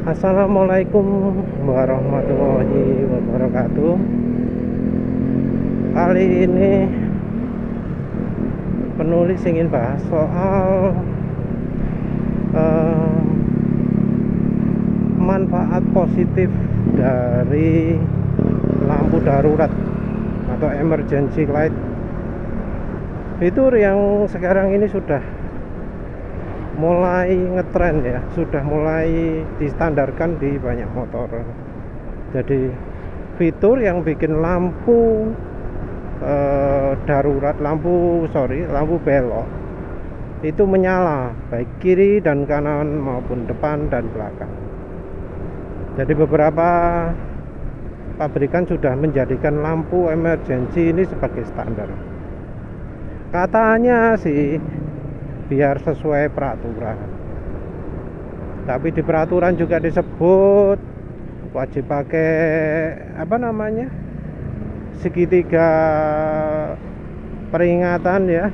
Assalamualaikum warahmatullahi wabarakatuh. Kali ini penulis ingin bahas soal eh, manfaat positif dari lampu darurat atau emergency light. Fitur yang sekarang ini sudah mulai ngetren ya, sudah mulai distandarkan di banyak motor. Jadi fitur yang bikin lampu darurat, lampu belok itu menyala baik kiri dan kanan maupun depan dan belakang. Jadi beberapa pabrikan sudah menjadikan lampu emergency ini sebagai standar. Katanya sih biar sesuai peraturan, tapi di peraturan juga disebut wajib pakai segitiga peringatan ya.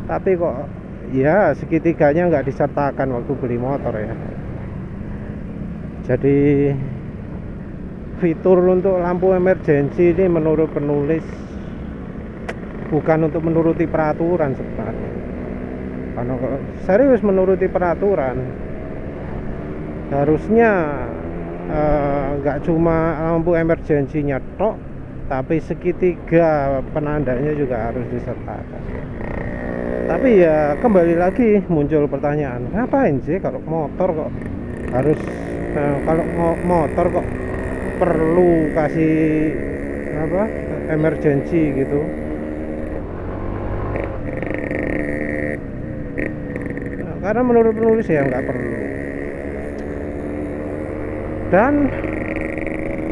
Tapi kok ya segitiganya nggak disertakan waktu beli motor ya. Jadi fitur untuk lampu emergency ini menurut penulis bukan untuk menuruti peraturan sebenarnya. Karena serius menuruti peraturan, harusnya nggak cuma lampu emergensinya tok, tapi segitiga penandanya juga harus disertakan. Tapi ya kembali lagi muncul pertanyaan, ngapain sih kalau motor kok harus kalau motor kok perlu kasih emergency gitu. Nah, karena menurut penulis ya nggak perlu. Dan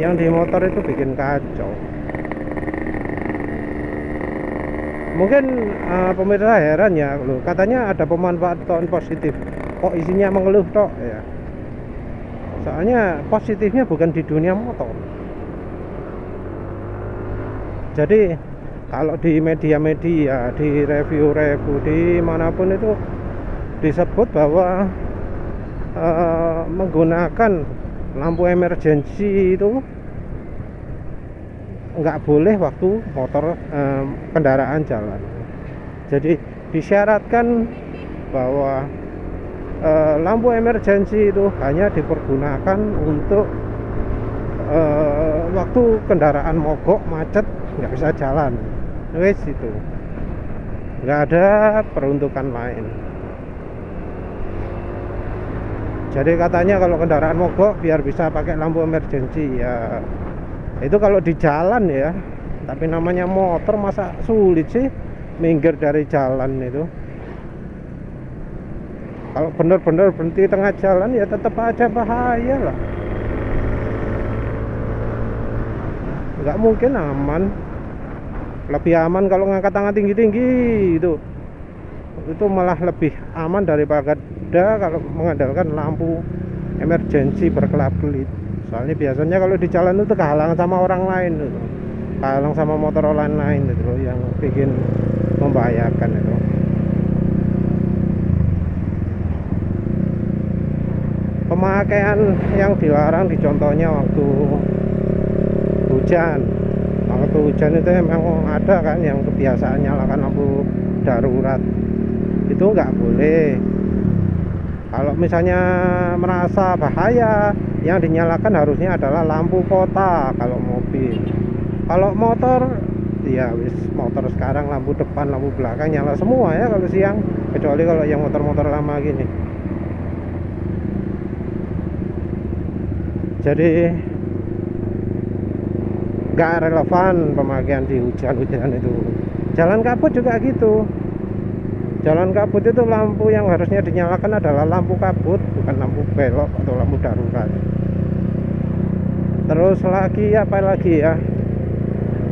yang di motor itu bikin kacau. Mungkin pemirsa heran ya, loh, katanya ada pemanfaatan positif, kok isinya mengeluh tok ya. Soalnya positifnya bukan di dunia motor. Jadi kalau di media-media, di review-review, di manapun itu disebut bahwa menggunakan lampu emergency itu nggak boleh waktu motor kendaraan jalan. Jadi disyaratkan bahwa lampu emergency itu hanya dipergunakan untuk waktu kendaraan mogok, macet, nggak bisa jalan. Wes itu, nggak ada peruntukan lain. Jadi katanya kalau kendaraan mogok biar bisa pakai lampu emergency ya. Itu kalau di jalan ya, tapi namanya motor masa sulit sih minggir dari jalan itu. Kalau benar-benar berhenti tengah jalan ya tetap aja bahaya lah. Nggak mungkin aman. Lebih aman kalau ngangkat tangan tinggi-tinggi itu malah lebih aman daripada kalau mengandalkan lampu emergency berkelap-kelip. Soalnya biasanya kalau di jalan itu kehalangan sama orang lain itu, kehalang sama motor orang lain itu loh, yang bikin membahayakan itu. Pemakaian yang dilarang dicontohnya waktu hujan. Waktu hujan itu memang ada kan yang kebiasaan nyalakan lampu darurat, itu nggak boleh. Kalau misalnya merasa bahaya, yang dinyalakan harusnya adalah lampu kota kalau mobil. Kalau motor ya wis, motor sekarang lampu depan, lampu belakang nyala semua ya kalau siang, kecuali kalau yang motor-motor lama gini. Jadi nggak relevan pemakaian di hujan-hujan itu. Jalan kabut juga gitu. Jalan kabut itu lampu yang harusnya dinyalakan adalah lampu kabut, bukan lampu belok atau lampu darurat. Terus lagi apa lagi ya,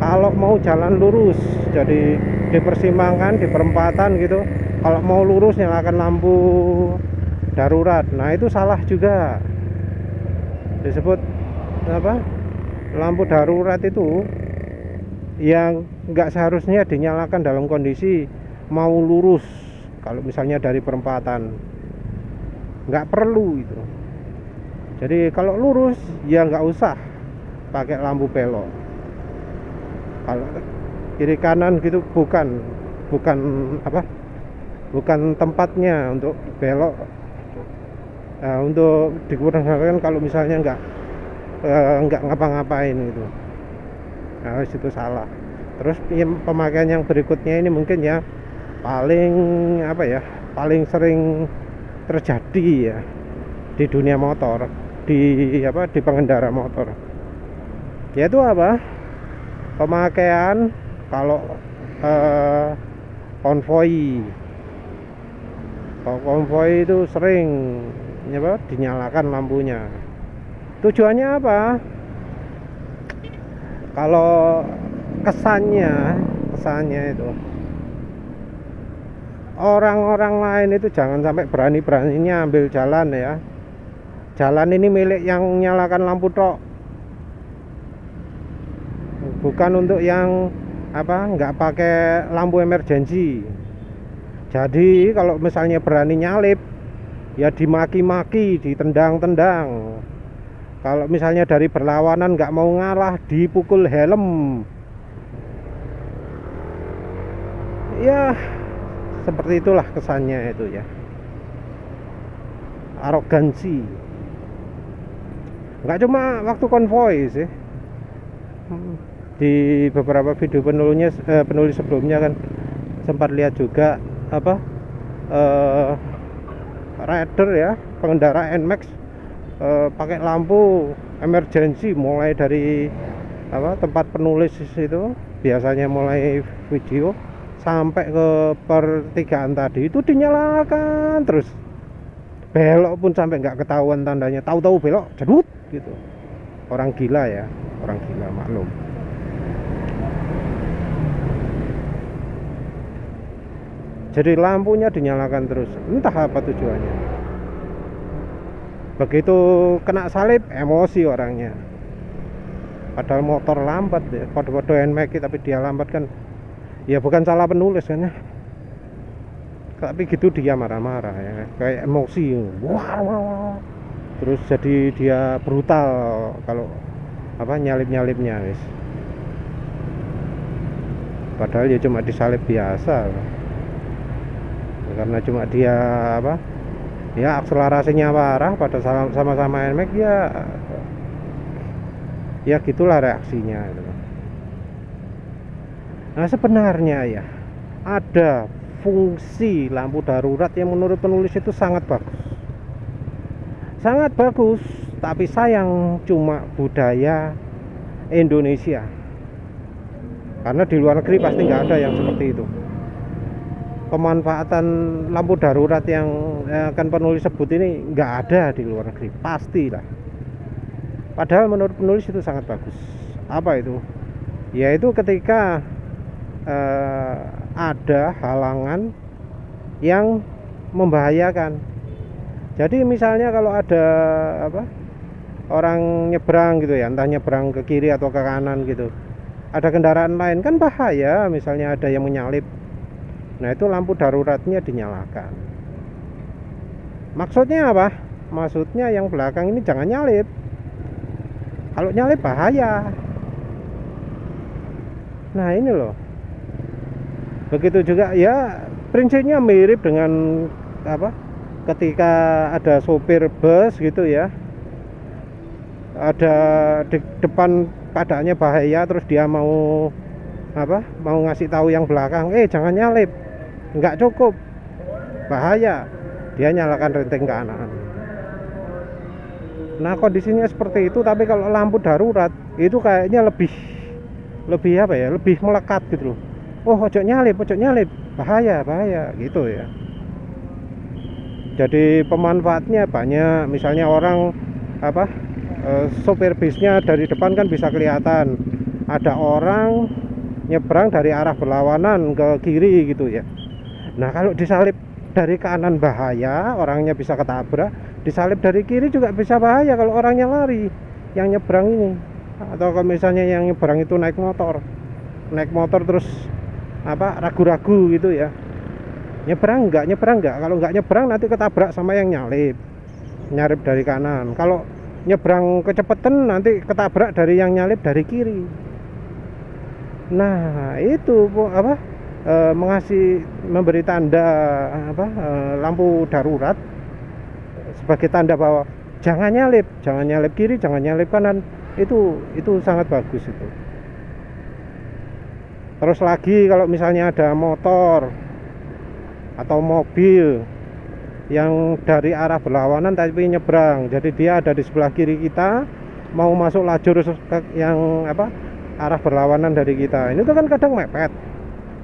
kalau mau jalan lurus, jadi di persimpangan, di perempatan gitu, kalau mau lurus nyalakan lampu darurat. Nah itu salah juga, disebut apa, lampu darurat itu yang nggak seharusnya dinyalakan dalam kondisi mau lurus. Kalau misalnya dari perempatan, nggak perlu itu. Jadi kalau lurus ya nggak usah pakai lampu belok. Kalau kiri kanan gitu bukan apa, bukan tempatnya untuk belok. Nah, untuk digunakan kalau misalnya nggak ngapa-ngapain gitu. Nah itu salah. Terus pemakaian yang berikutnya ini mungkin ya paling apa ya, paling sering terjadi ya di dunia motor, di pengendara motor, yaitu apa, pemakaian kalau konvoi. Kalau konvoi itu sering apa, dinyalakan lampunya. Tujuannya apa? Kalau kesannya itu orang-orang lain itu jangan sampai berani-beraninya ambil jalan ya. Jalan ini milik yang nyalakan lampu tok, bukan untuk yang apa, nggak pakai lampu emergency. Jadi kalau misalnya berani nyalip ya dimaki-maki, ditendang-tendang. Kalau misalnya dari berlawanan nggak mau ngalah, dipukul helm. Ya seperti itulah kesannya itu ya, arogansi. Nggak cuma waktu konvoi sih, di beberapa video penulis sebelumnya kan sempat lihat juga apa, rider ya, pengendara NMAX pakai lampu emergency mulai dari apa, tempat penulis itu biasanya mulai video sampai ke pertigaan tadi itu dinyalakan terus. Belok pun sampai nggak ketahuan tandanya, tahu-tahu belok jedut gitu. Orang gila ya, orang gila, maklum. Jadi lampunya dinyalakan terus, entah apa tujuannya. Begitu kena salib, emosi orangnya. Padahal motor lambat ya, kode-kode NMAX tapi dia lambat kan. Ya bukan salah penulis kan ya, tapi gitu dia marah-marah ya, kayak emosi. Wah. Terus jadi dia brutal kalau apa, nyalip-nyalipnya wis. Padahal ya cuma disalip biasa, karena cuma dia apa ya, akselerasinya parah pada sama-sama NMAX ya gitulah reaksinya gitu. Nah sebenarnya ya ada fungsi lampu darurat yang menurut penulis itu sangat bagus, tapi sayang cuma budaya Indonesia, karena di luar negeri pasti nggak ada yang seperti itu. Pemanfaatan lampu darurat yang akan penulis sebut ini nggak ada di luar negeri, pastilah. Padahal menurut penulis itu sangat bagus. Apa itu? Yaitu ketika ada halangan yang membahayakan. Jadi misalnya kalau ada apa, orang nyebrang gitu ya, entah nyebrang ke kiri atau ke kanan gitu, ada kendaraan lain kan bahaya, misalnya ada yang menyalip. Nah itu lampu daruratnya dinyalakan. Maksudnya apa? Maksudnya yang belakang ini jangan nyalip. Kalau nyalip bahaya. Nah ini loh. Begitu juga ya, prinsipnya mirip dengan apa, ketika ada sopir bus gitu ya, ada di depan keadaannya bahaya, terus dia mau apa, mau ngasih tahu yang belakang, jangan nyalip, nggak cukup, bahaya, dia nyalakan renteng kanan. Nah kondisinya seperti itu, tapi kalau lampu darurat itu kayaknya lebih apa ya, lebih melekat gitu loh. Oh ojo nyalip, bahaya gitu ya. Jadi pemanfaatnya banyak. Misalnya orang apa, sopir bisnya dari depan kan bisa kelihatan, ada orang nyebrang dari arah berlawanan ke kiri gitu ya. Nah kalau disalip dari kanan bahaya, orangnya bisa ketabrak. Disalip dari kiri juga bisa bahaya kalau orangnya lari yang nyebrang ini. Atau kalau misalnya yang nyebrang itu naik motor terus ragu-ragu gitu ya, nyebrang nggak, kalau nggak nyebrang nanti ketabrak sama yang nyalip dari kanan. Kalau nyebrang kecepatan nanti ketabrak dari yang nyalip dari kiri. Nah itu memberi tanda lampu darurat sebagai tanda bahwa jangan nyalip kiri, jangan nyalip kanan. Itu sangat bagus itu. Terus lagi kalau misalnya ada motor atau mobil yang dari arah berlawanan tapi nyebrang, jadi dia ada di sebelah kiri kita, mau masuk lajur yang arah berlawanan dari kita, ini tuh kan kadang mepet.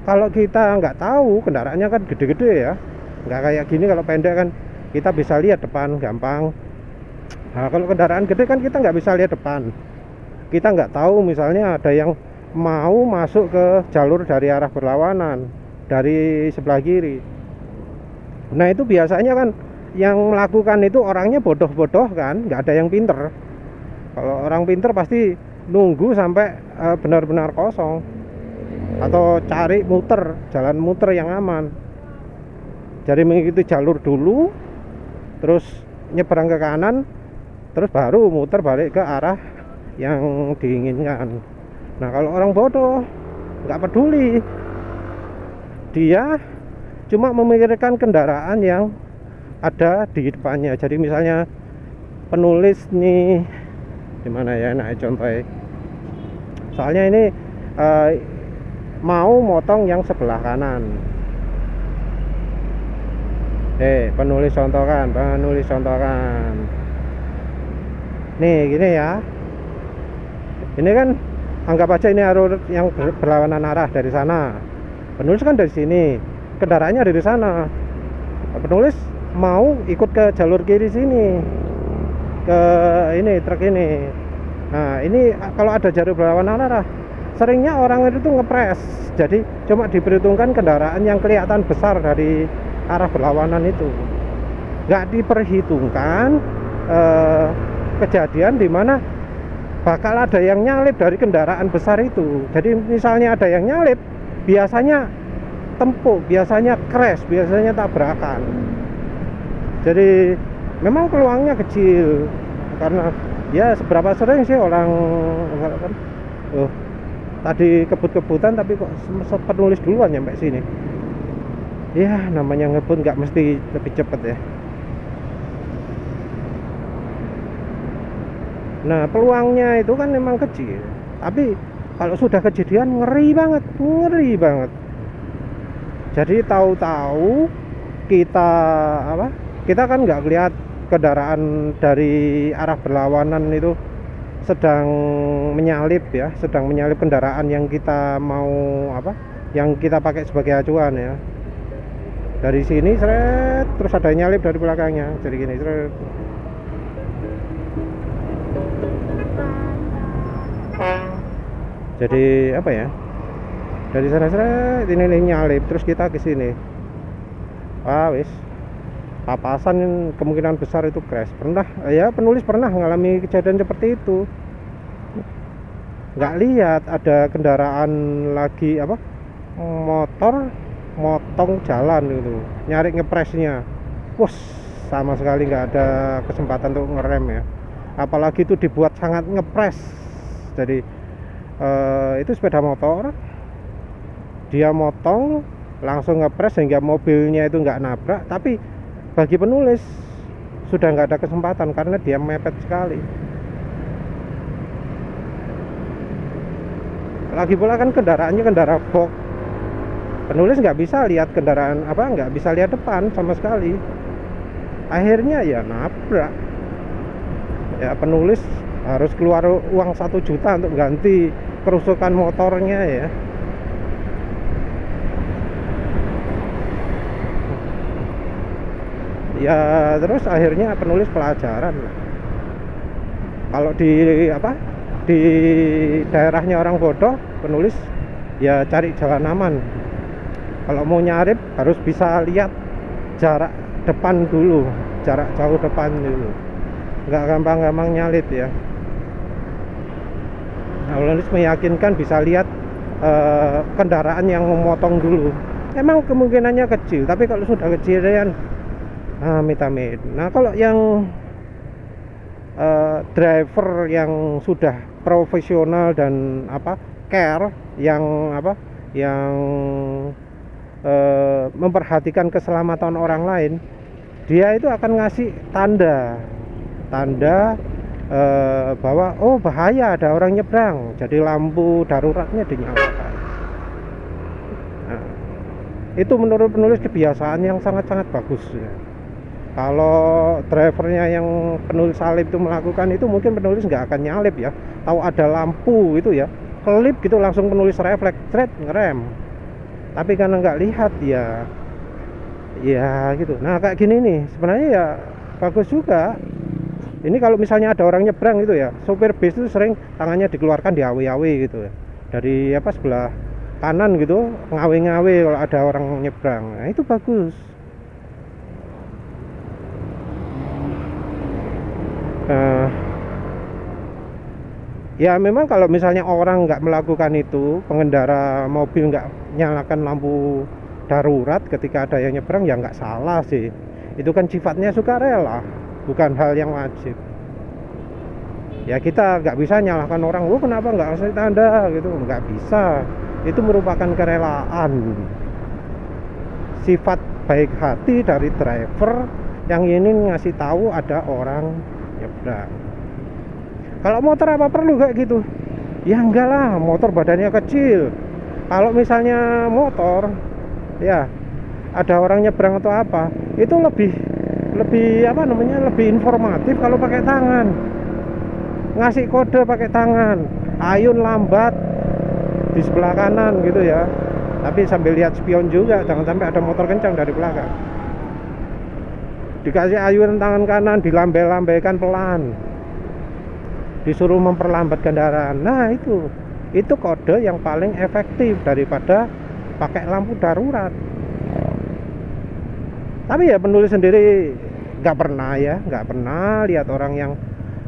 Kalau kita nggak tahu, kendaraannya kan gede-gede ya, nggak kayak gini. Kalau pendek kan kita bisa lihat depan gampang. Nah kalau kendaraan gede kan kita nggak bisa lihat depan, kita nggak tahu misalnya ada yang mau masuk ke jalur dari arah berlawanan dari sebelah kiri. Nah itu biasanya kan yang melakukan itu orangnya bodoh-bodoh kan, nggak ada yang pinter. Kalau orang pinter pasti nunggu sampai benar-benar kosong, atau cari jalan muter yang aman. Jadi mengikuti jalur dulu, terus nyebrang ke kanan, terus baru muter balik ke arah yang diinginkan. Nah kalau orang bodoh nggak peduli, dia cuma memikirkan kendaraan yang ada di depannya. Jadi misalnya penulis nih, dimana ya nah contohnya, soalnya ini mau motong yang sebelah kanan. Penulis contohkan nih gini ya, ini kan anggap aja ini arus yang berlawanan arah dari sana, penulis kan dari sini, kendaraannya dari sana. Penulis mau ikut ke jalur kiri sini, ke ini truk ini. Nah ini kalau ada jalur berlawanan arah, seringnya orang itu tuh ngepres, jadi cuma diperhitungkan kendaraan yang kelihatan besar dari arah berlawanan itu, nggak diperhitungkan kejadian dimana bakal ada yang nyalip dari kendaraan besar itu. Jadi misalnya ada yang nyalip, biasanya tempuk, biasanya crash, biasanya tabrakan. Jadi memang peluangnya kecil, karena ya seberapa sering sih orang tadi kebut-kebutan tapi kok penulis duluan nyampe sini. Ya namanya ngebut nggak mesti lebih cepet ya. Nah peluangnya itu kan memang kecil, tapi kalau sudah kejadian ngeri banget. Jadi tahu-tahu kita kan nggak lihat kendaraan dari arah berlawanan itu sedang menyalip kendaraan yang kita mau yang kita pakai sebagai acuan ya. Dari sini seret, terus ada nyalip dari belakangnya, jadi gini seret. Jadi dari sana seret ini nyalip, terus kita ke sini. Wis papasan, kemungkinan besar itu crash. Penulis pernah mengalami kejadian seperti itu. Nggak lihat ada kendaraan lagi motor motong jalan gitu, nyari ngepresnya. Sama sekali nggak ada kesempatan untuk ngerem ya. Apalagi itu dibuat sangat ngepres. Jadi itu sepeda motor, dia motong langsung ngepres sehingga mobilnya itu nggak nabrak. Tapi bagi penulis sudah nggak ada kesempatan karena dia mepet sekali. Lagi pula kan kendaraannya kendaraan box, penulis nggak bisa lihat kendaraan nggak bisa lihat depan sama sekali. Akhirnya ya nabrak. Ya penulis harus keluar uang 1 juta untuk ganti kerusakan motornya ya. Ya terus akhirnya penulis pelajaran. Kalau di daerahnya orang bodoh, penulis ya cari jalan aman. Kalau mau nyarip harus bisa lihat jarak depan dulu, jarak jauh depan dulu, nggak gampang-gampang nyalip ya. Nah, penulis meyakinkan bisa lihat kendaraan yang memotong dulu. Emang kemungkinannya kecil, tapi kalau sudah kejadian amit-amit. Nah, kalau yang driver yang sudah profesional dan care, yang memperhatikan keselamatan orang lain, dia itu akan ngasih tanda bahwa oh bahaya ada orang nyebrang, jadi lampu daruratnya dinyalakan. Nah, itu menurut penulis kebiasaan yang sangat-sangat bagus ya. Kalau drivernya yang penulis salib itu melakukan itu, mungkin penulis nggak akan nyalip ya. Tahu ada lampu itu ya, kelip gitu langsung penulis refleks, ngerem. Tapi karena nggak lihat ya gitu. Nah kayak gini nih sebenarnya ya bagus juga. Ini kalau misalnya ada orang nyebrang gitu ya, sopir bis itu sering tangannya dikeluarkan di awe-awe gitu ya, dari sebelah kanan gitu, ngawe-ngawe kalau ada orang nyebrang. Nah itu bagus. Ya memang kalau misalnya orang nggak melakukan itu, pengendara mobil nggak nyalakan lampu darurat ketika ada yang nyebrang, ya nggak salah sih. Itu kan sifatnya sukarela, bukan hal yang wajib. Ya kita nggak bisa nyalahkan orang, kenapa nggak kasih tanda gitu, nggak bisa. Itu merupakan kerelaan, sifat baik hati dari driver yang ingin ngasih tahu ada orang nyebrang. Kalau motor apa perlu kayak gitu? Ya enggak lah, motor badannya kecil. Kalau misalnya motor ya ada orang nyebrang atau apa, itu lebih lebih informatif kalau pakai tangan, ngasih kode pakai tangan, ayun lambat di sebelah kanan gitu ya. Tapi sambil lihat spion juga, jangan sampai ada motor kencang dari belakang. Dikasih ayun tangan kanan, dilambai-lambaikan pelan, disuruh memperlambat kendaraan. Nah itu kode yang paling efektif daripada pakai lampu darurat. Tapi ya penulis sendiri nggak pernah lihat orang yang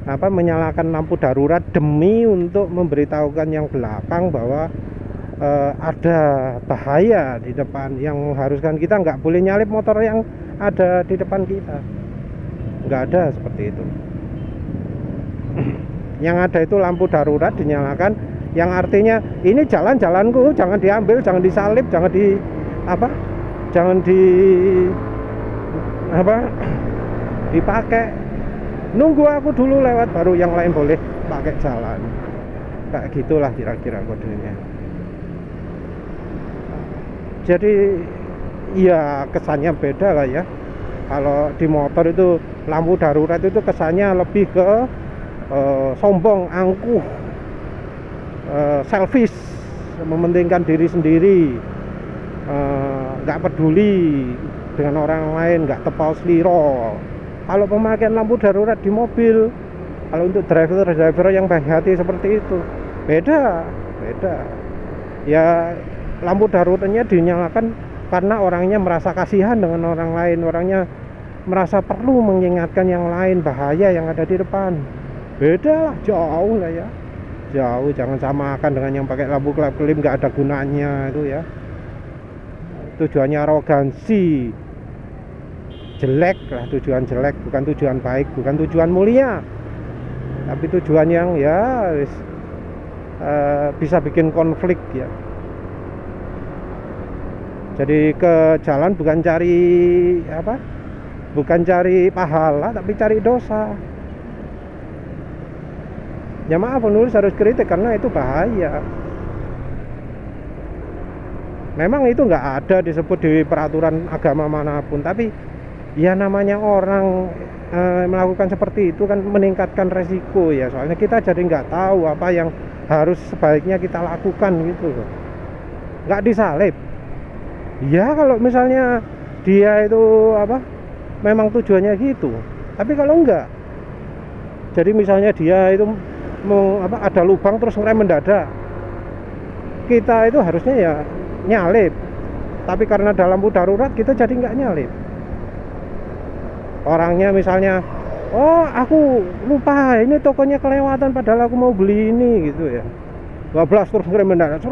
menyalakan lampu darurat demi untuk memberitahukan yang belakang bahwa ada bahaya di depan yang mengharuskan kita nggak boleh nyalip motor yang ada di depan kita. Nggak ada seperti itu. Yang ada itu lampu darurat dinyalakan, yang artinya ini jalanku, jangan diambil, jangan disalip, jangan dipakai. Nunggu aku dulu lewat baru yang lain boleh pakai jalan. Kayak gitulah kira-kira kodenya. Jadi ya kesannya beda lah ya. Kalau di motor itu lampu darurat itu kesannya lebih ke sombong, angkuh, selfish, mementingkan diri sendiri, nggak peduli dengan orang lain, nggak tepal seliro. Kalau pemakaian lampu darurat di mobil, kalau untuk driver yang baik hati seperti itu beda. Ya lampu daruratnya dinyalakan karena orangnya merasa kasihan dengan orang lain, orangnya merasa perlu mengingatkan yang lain bahaya yang ada di depan. Beda lah, jauh lah ya, jauh. Jangan samakan dengan yang pakai lampu kelap-kelip nggak ada gunanya itu ya. Tujuannya arogansi, jelek lah, tujuan jelek, bukan tujuan baik, bukan tujuan mulia, tapi tujuan yang ya bisa bikin konflik ya. Jadi ke jalan bukan cari pahala, tapi cari dosa. Ya maaf, penulis harus kritik karena itu bahaya. Memang itu nggak ada disebut di peraturan agama manapun, tapi ya namanya orang melakukan seperti itu kan meningkatkan resiko ya. Soalnya kita jadi nggak tahu apa yang harus sebaiknya kita lakukan gitu loh. Nggak disalib. Ya kalau misalnya dia itu memang tujuannya gitu. Tapi kalau enggak, jadi misalnya dia itu mau apa, ada lubang terus ngerem mendadak, kita itu harusnya ya nyalip, tapi karena ada lampu darurat kita jadi nggak nyalip. Orangnya misalnya, oh aku lupa ini tokonya kelewatan padahal aku mau beli ini gitu ya, bablas terus ngerem mendadak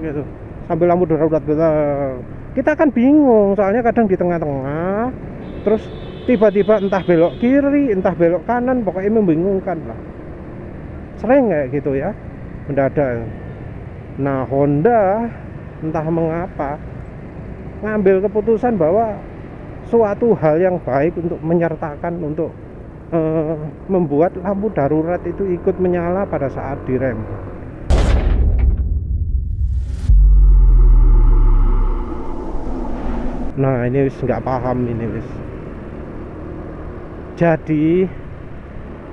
gitu sambil lampu darurat betul. Kita kan bingung soalnya kadang di tengah-tengah terus tiba-tiba entah belok kiri entah belok kanan, pokoknya membingungkan lah, sering kayak gitu ya mendadak. Nah Honda entah mengapa ngambil keputusan bahwa suatu hal yang baik untuk menyertakan untuk membuat lampu darurat itu ikut menyala pada saat direm. Nah ini wis nggak paham ini wis. Jadi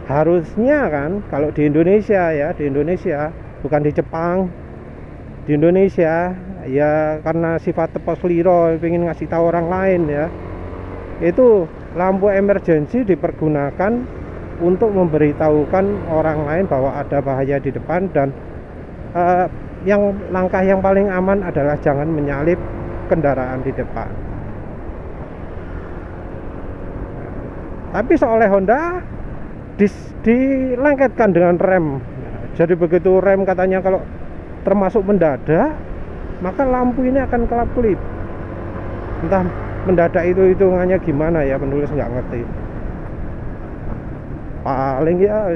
harusnya kan kalau di Indonesia ya, di Indonesia bukan di Jepang, di Indonesia ya karena sifat tepos liro pengen ngasih tahu orang lain ya, itu lampu emergency dipergunakan untuk memberitahukan orang lain bahwa ada bahaya di depan, dan yang langkah yang paling aman adalah jangan menyalip kendaraan di depan. Tapi seoleh Honda dilengketkan dengan rem. Jadi begitu rem katanya kalau termasuk mendadak, maka lampu ini akan kelap-kelip. Entah mendadak itu hitungannya gimana ya, penulis nggak ngerti. Paling ya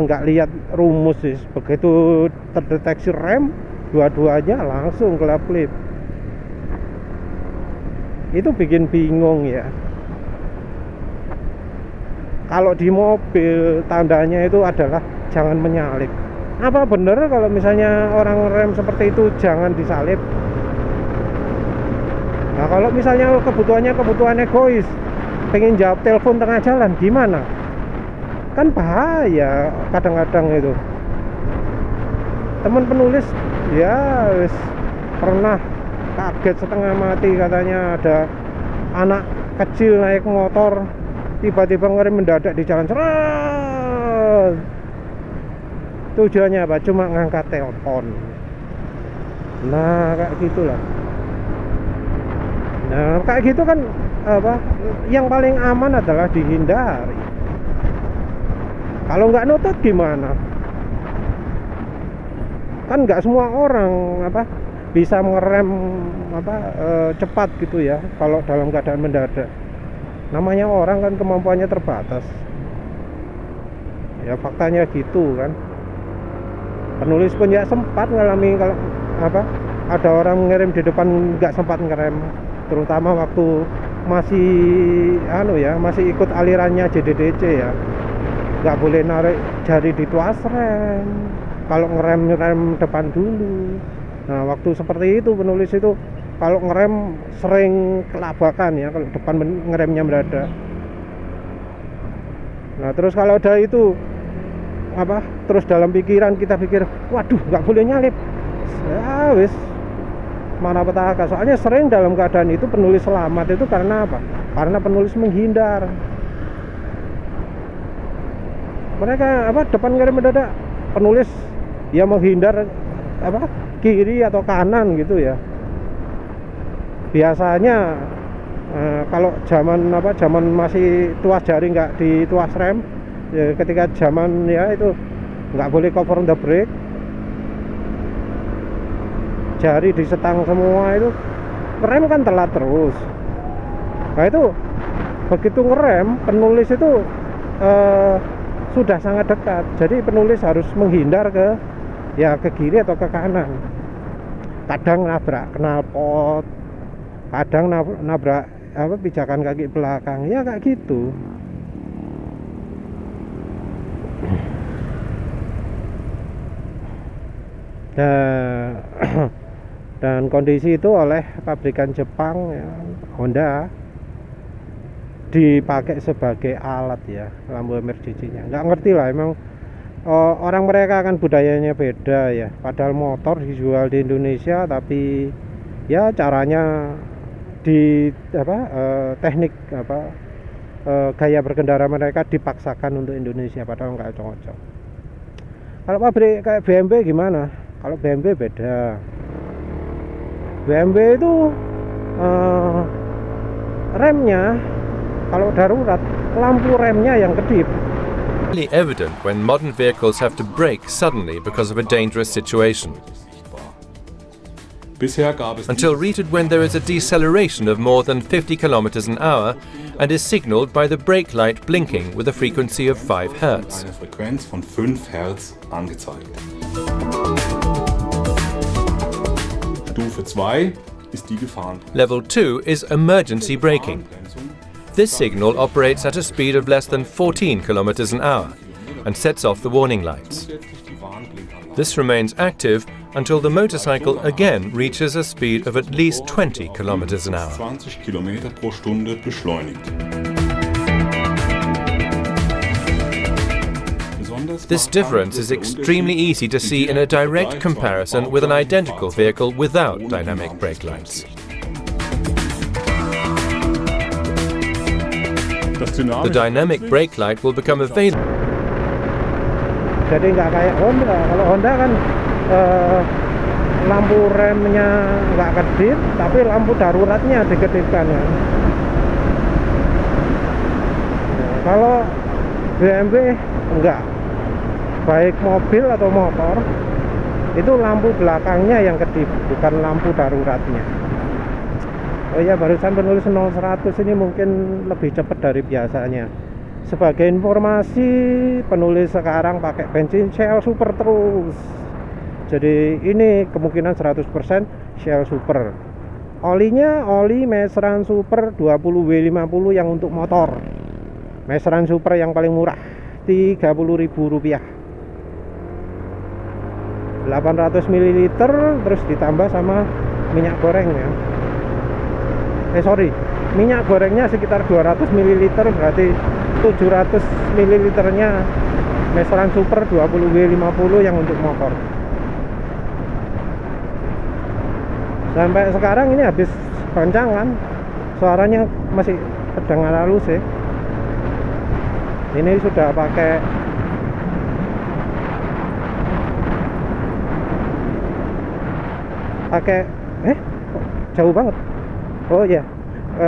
nggak lihat rumus sih, begitu terdeteksi rem dua-duanya langsung kelap-kelip. Itu bikin bingung ya. Kalau di mobil tandanya itu adalah jangan menyalip. Apa bener kalau misalnya orang rem seperti itu jangan disalip? Nah kalau misalnya kebutuhan egois, pengen jawab telepon tengah jalan gimana? Kan bahaya kadang-kadang itu. Teman penulis ya pernah kaget setengah mati, katanya ada anak kecil naik motor tiba-tiba ngerem mendadak di jalan, seret. Tujuannya apa? Cuma ngangkat telepon. Nah kayak gitulah. Nah kayak gitu kan apa? Yang paling aman adalah dihindari. Kalau nggak nutut gimana? Kan nggak semua orang apa bisa ngerem apa cepat gitu ya kalau dalam keadaan mendadak. Namanya orang kan kemampuannya terbatas. Ya faktanya gitu kan. Penulis pun ya sempat ngalami kalau apa ada orang ngerem di depan nggak sempat ngerem, terutama waktu masih masih ikut alirannya JDDC ya, nggak boleh narik jari di tuas rem kalau ngerem depan dulu. Nah waktu seperti itu penulis itu kalau ngerem sering kelabakan ya kalau depan ngeremnya mendadak. Nah terus kalau ada itu apa terus dalam pikiran kita pikir waduh nggak boleh nyalip ya wis mana petaka. Soalnya sering dalam keadaan itu penulis selamat itu karena apa? Karena penulis menghindar. Mereka apa depan ngerem mendadak, penulis ya menghindar apa kiri atau kanan gitu ya. Biasanya kalau zaman masih tuas jari nggak di tuas rem ya, ketika zaman ya itu nggak boleh cover the brake, jari di setang semua itu ngerem kan telat terus. Nah itu begitu ngerem penulis itu sudah sangat dekat, jadi penulis harus menghindar ke kiri atau ke kanan. Kadang nabrak knalpot, kadang nabrak pijakan kaki belakang ya kayak gitu. Dan kondisi itu oleh pabrikan Jepang ya, Honda dipakai sebagai alat ya lampu emergency-nya. Nggak ngerti lah emang orang mereka kan budayanya beda ya. Padahal motor dijual di Indonesia tapi ya caranya di teknik gaya berkendara mereka dipaksakan untuk Indonesia, padahal nggak cocok. Kalau pabrik kayak BMW gimana? Kalau BMW beda. BMW itu remnya kalau darurat, lampu remnya yang kedip. Really evident when modern vehicles have to brake suddenly because of a dangerous situation. Until reached when there is a deceleration of more than 50 kilometers an hour and is signaled by the brake light blinking with a frequency of 5 Hz. Eine Frequenz von 5 Hertz angezeigt. Stufe 2 ist die Gefahrenbremsung. Level 2 is emergency braking. This signal operates at a speed of less than 14 kilometers an hour and sets off the warning lights. This remains active until the motorcycle again reaches a speed of at least 20 kilometers an hour. 20 Kilometer pro Stunde beschleunigt. This difference is extremely easy to see in a direct comparison with an identical vehicle without dynamic brake lights. The dynamic brake light will become available. Jadi nggak kayak Honda. Kalau Honda kan lampu remnya nggak kedip, tapi lampu daruratnya dikedipkan ya. Kalau BMW enggak, baik mobil atau motor itu lampu belakangnya yang kedip, bukan lampu daruratnya. Oh ya, barusan penulis 0100 ini mungkin lebih cepat dari biasanya. Sebagai informasi, penulis sekarang pakai bensin Shell Super terus. Jadi ini kemungkinan 100% Shell Super. Olinya oli Meseran Super 20W50 yang untuk motor. Meseran Super yang paling murah, Rp30.000. 800 ml terus ditambah sama minyak goreng ya. Minyak gorengnya sekitar 200 ml, berarti 700 ml nya Meseran Super 20W50 yang untuk motor. Sampai sekarang ini habis goncangan, suaranya masih terdengar halus ya. Ini sudah pakai jauh banget. Oh ya,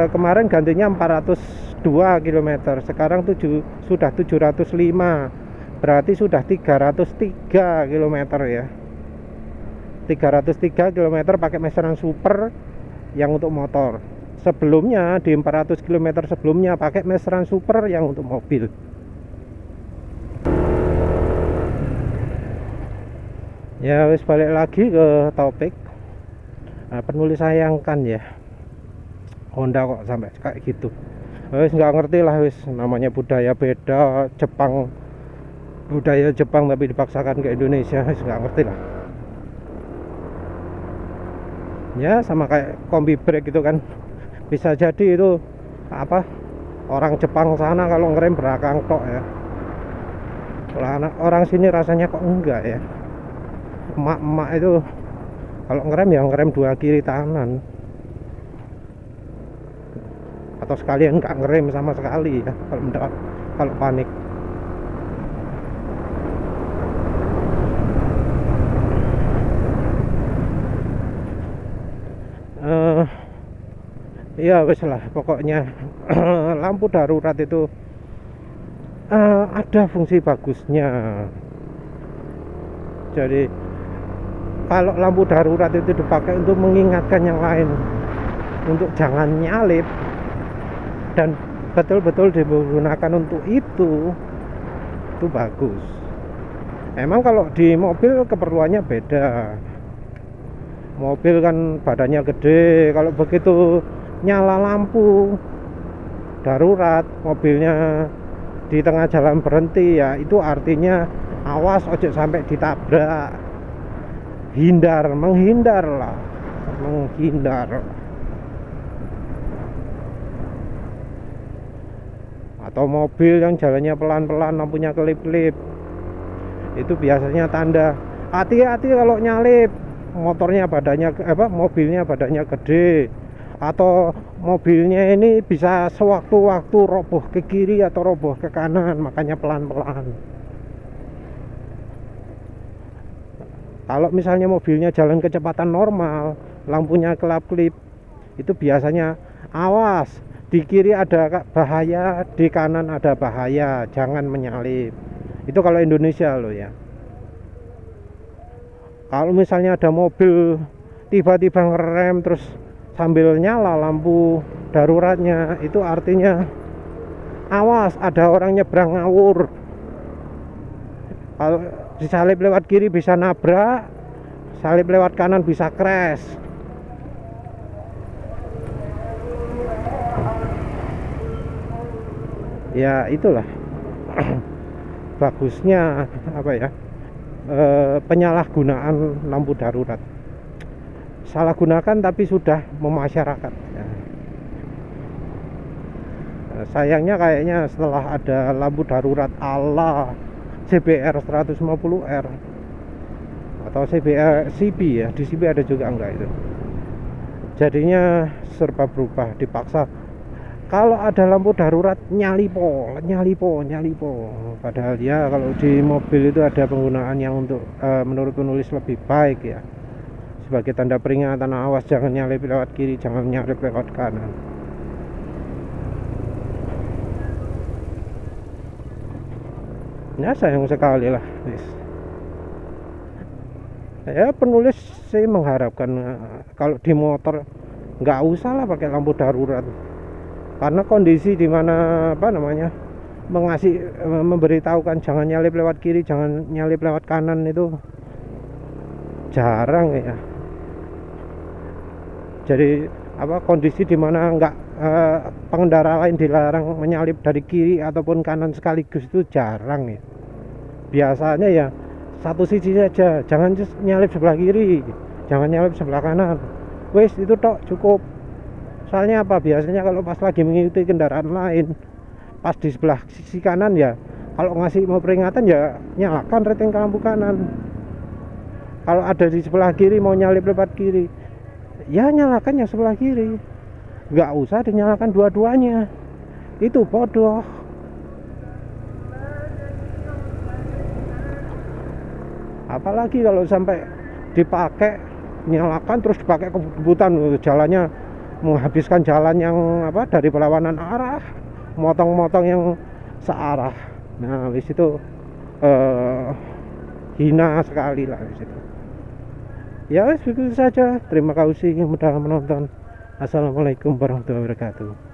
kemarin gantinya 402 km, sekarang sudah 705, berarti sudah 303 km ya. 303 km pakai Meseran Super yang untuk motor. Sebelumnya di 400 km sebelumnya pakai Meseran Super yang untuk mobil. Ya wis, balik lagi ke topik. Penulis sayangkan ya, Honda kok sampai kayak gitu. Wis nggak ngerti lah, wis namanya budaya beda, budaya Jepang tapi dipaksakan ke Indonesia, wis nggak ngerti lah. Ya sama kayak kombi brake gitu kan, bisa jadi itu orang Jepang sana kalau ngerem belakang tok ya. Kalau orang sini rasanya kok enggak ya. Emak-emak itu kalau ngerem ya ngerem dua kiri kanan, atau sekalian nggak ngerem sama sekali ya kalau panik. Ya wes lah, pokoknya lampu darurat itu ada fungsi bagusnya. Jadi kalau lampu darurat itu dipakai untuk mengingatkan yang lain untuk jangan nyalip, dan betul-betul digunakan untuk itu bagus. Emang kalau di mobil keperluannya beda. Mobil kan badannya gede, kalau begitu nyala lampu darurat, mobilnya di tengah jalan berhenti, ya itu artinya awas ojo sampai ditabrak. Menghindar. Atau mobil yang jalannya pelan-pelan, lampunya kelip-kelip, itu biasanya tanda hati-hati kalau nyalip. Mobilnya badannya gede, atau mobilnya ini bisa sewaktu-waktu roboh ke kiri atau roboh ke kanan, makanya pelan-pelan. Kalau misalnya mobilnya jalan kecepatan normal, lampunya kelap-kelip, itu biasanya awas, di kiri ada bahaya, di kanan ada bahaya, jangan menyalip. Itu kalau Indonesia loh ya. Kalau misalnya ada mobil tiba-tiba ngerem terus sambil nyala lampu daruratnya, itu artinya awas, ada orang nyebrang ngawur. Kalau disalip lewat kiri bisa nabrak, salip lewat kanan bisa crash. Ya itulah bagusnya apa ya, penyalahgunaan lampu darurat. Salah gunakan tapi sudah memasyarakat ya. Sayangnya kayaknya setelah ada lampu darurat ala CBR 150R atau CB ya, di CB ada juga enggak itu, jadinya serba berubah, dipaksa kalau ada lampu darurat nyalipo. Padahal ya kalau di mobil itu ada penggunaan yang untuk menurut penulis lebih baik ya, sebagai tanda peringatan, awas jangan nyalip lewat kiri, jangan nyalip lewat kanan. Ya sayang sekali lah. Ya penulis sih mengharapkan kalau di motor nggak usah lah pakai lampu darurat, karena kondisi dimana apa namanya memberitahukan jangan nyalip lewat kiri, jangan nyalip lewat kanan itu jarang ya. Jadi apa, kondisi dimana pengendara lain dilarang menyalip dari kiri ataupun kanan sekaligus itu jarang ya. Biasanya ya satu sisi saja, jangan nyalip sebelah kiri, jangan nyalip sebelah kanan, wes itu tok cukup. Soalnya apa, biasanya kalau pas lagi mengikuti kendaraan lain pas di sebelah sisi kanan ya, kalau ngasih mau peringatan ya nyalakan reteng ke lampu kanan. Kalau ada di sebelah kiri mau nyalip lewat kiri ya nyalakan yang sebelah kiri, nggak usah dinyalakan dua-duanya, itu bodoh. Apalagi kalau sampai dipakai nyalakan terus dipakai kebut-kebutan, jalannya menghabiskan jalan yang apa dari berlawanan arah, motong-motong yang searah. Nah di situ hina sekali lah di situ. Ya begitu saja. Terima kasih yang sudah menonton. Assalamualaikum warahmatullahi wabarakatuh.